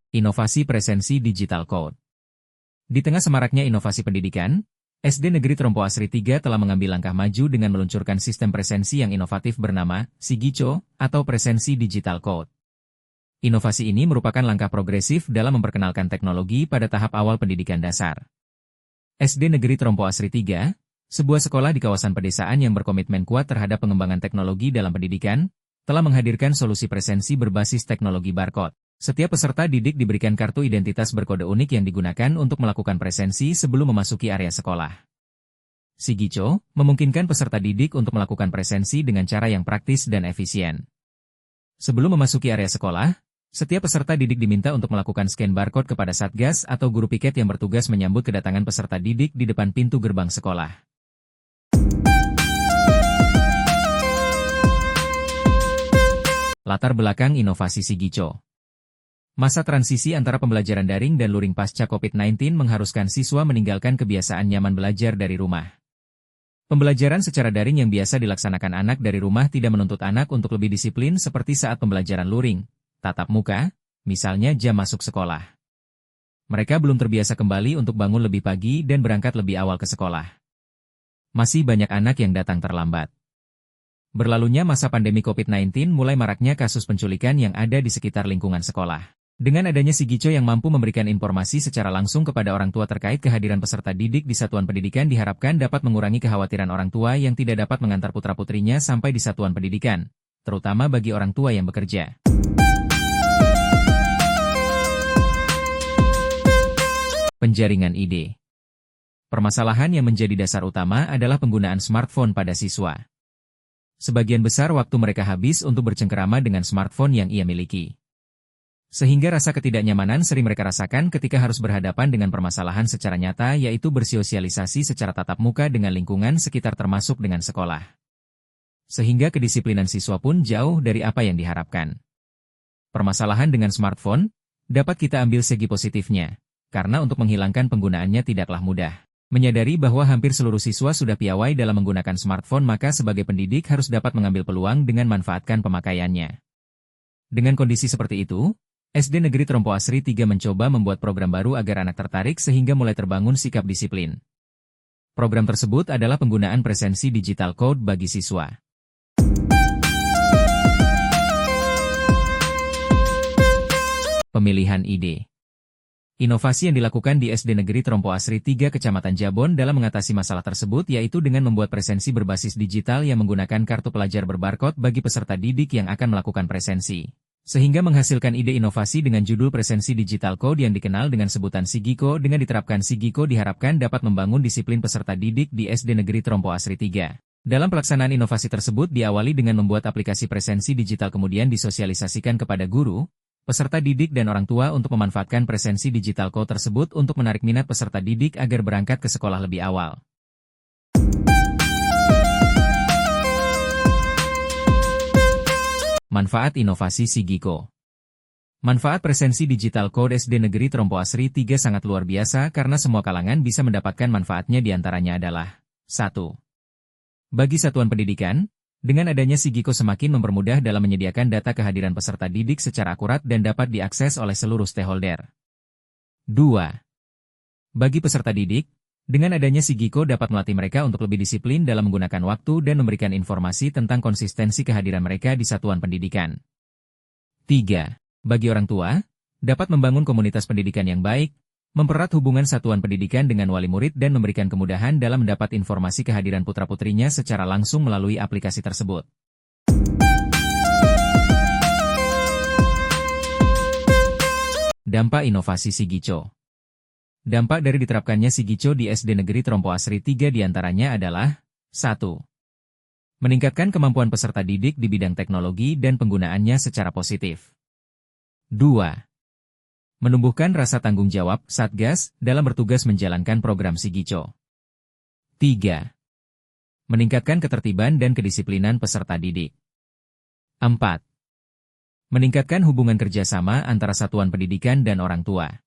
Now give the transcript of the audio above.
Inovasi presensi digital code. Di tengah semaraknya inovasi pendidikan, SD Negeri Trompo Asri 3 telah mengambil langkah maju dengan meluncurkan sistem presensi yang inovatif bernama Sigico atau Presensi Digital Code. Inovasi ini merupakan langkah progresif dalam memperkenalkan teknologi pada tahap awal pendidikan dasar. SD Negeri Trompo Asri 3, sebuah sekolah di kawasan pedesaan yang berkomitmen kuat terhadap pengembangan teknologi dalam pendidikan, telah menghadirkan solusi presensi berbasis teknologi barcode. Setiap peserta didik diberikan kartu identitas berkode unik yang digunakan untuk melakukan presensi sebelum memasuki area sekolah. Sigico memungkinkan peserta didik untuk melakukan presensi dengan cara yang praktis dan efisien. Sebelum memasuki area sekolah, setiap peserta didik diminta untuk melakukan scan barcode kepada satgas atau guru piket yang bertugas menyambut kedatangan peserta didik di depan pintu gerbang sekolah. Latar belakang inovasi Sigico. Masa transisi antara pembelajaran daring dan luring pasca COVID-19 mengharuskan siswa meninggalkan kebiasaan nyaman belajar dari rumah. Pembelajaran secara daring yang biasa dilaksanakan anak dari rumah tidak menuntut anak untuk lebih disiplin seperti saat pembelajaran luring, tatap muka, misalnya jam masuk sekolah. Mereka belum terbiasa kembali untuk bangun lebih pagi dan berangkat lebih awal ke sekolah. Masih banyak anak yang datang terlambat. Berlalunya masa pandemi COVID-19 mulai maraknya kasus penculikan yang ada di sekitar lingkungan sekolah. Dengan adanya Sigico yang mampu memberikan informasi secara langsung kepada orang tua terkait kehadiran peserta didik di satuan pendidikan diharapkan dapat mengurangi kekhawatiran orang tua yang tidak dapat mengantar putra-putrinya sampai di satuan pendidikan, terutama bagi orang tua yang bekerja. Penjaringan ide. Permasalahan yang menjadi dasar utama adalah penggunaan smartphone pada siswa. Sebagian besar waktu mereka habis untuk bercengkerama dengan smartphone yang ia miliki. Sehingga rasa ketidaknyamanan sering mereka rasakan ketika harus berhadapan dengan permasalahan secara nyata yaitu bersosialisasi secara tatap muka dengan lingkungan sekitar termasuk dengan sekolah. Sehingga kedisiplinan siswa pun jauh dari apa yang diharapkan. Permasalahan dengan smartphone dapat kita ambil segi positifnya, karena untuk menghilangkan penggunaannya tidaklah mudah. Menyadari bahwa hampir seluruh siswa sudah piawai dalam menggunakan smartphone maka sebagai pendidik harus dapat mengambil peluang dengan manfaatkan pemakaiannya. Dengan kondisi seperti itu, SD Negeri Trompo Asri 3 mencoba membuat program baru agar anak tertarik sehingga mulai terbangun sikap disiplin. Program tersebut adalah penggunaan presensi digital code bagi siswa. Pemilihan ide. Inovasi yang dilakukan di SD Negeri Trompo Asri 3 Kecamatan Jabon dalam mengatasi masalah tersebut yaitu dengan membuat presensi berbasis digital yang menggunakan kartu pelajar berbarcode bagi peserta didik yang akan melakukan presensi. Sehingga menghasilkan ide inovasi dengan judul Presensi Digital Code yang dikenal dengan sebutan Sigico. Dengan diterapkan Sigico diharapkan dapat membangun disiplin peserta didik di SD Negeri Trompo Asri 3. Dalam pelaksanaan inovasi tersebut diawali dengan membuat aplikasi presensi digital kemudian disosialisasikan kepada guru, peserta didik dan orang tua untuk memanfaatkan presensi digital code tersebut untuk menarik minat peserta didik agar berangkat ke sekolah lebih awal. Manfaat inovasi Sigico. Manfaat presensi digital code SD Negeri Trompo Asri 3 sangat luar biasa karena semua kalangan bisa mendapatkan manfaatnya diantaranya adalah 1. Bagi satuan pendidikan, dengan adanya Sigico semakin mempermudah dalam menyediakan data kehadiran peserta didik secara akurat dan dapat diakses oleh seluruh stakeholder. 2. Bagi peserta didik, dengan adanya Sigico dapat melatih mereka untuk lebih disiplin dalam menggunakan waktu dan memberikan informasi tentang konsistensi kehadiran mereka di satuan pendidikan. 3. Bagi orang tua, dapat membangun komunitas pendidikan yang baik, mempererat hubungan satuan pendidikan dengan wali murid dan memberikan kemudahan dalam mendapat informasi kehadiran putra-putrinya secara langsung melalui aplikasi tersebut. Dampak inovasi Sigico. Dampak dari diterapkannya Sigico di SD Negeri Trompo Asri 3 diantaranya adalah 1. Meningkatkan kemampuan peserta didik di bidang teknologi dan penggunaannya secara positif. 2. Menumbuhkan rasa tanggung jawab satgas dalam bertugas menjalankan program Sigico. 3. Meningkatkan ketertiban dan kedisiplinan peserta didik. 4. Meningkatkan hubungan kerjasama antara satuan pendidikan dan orang tua.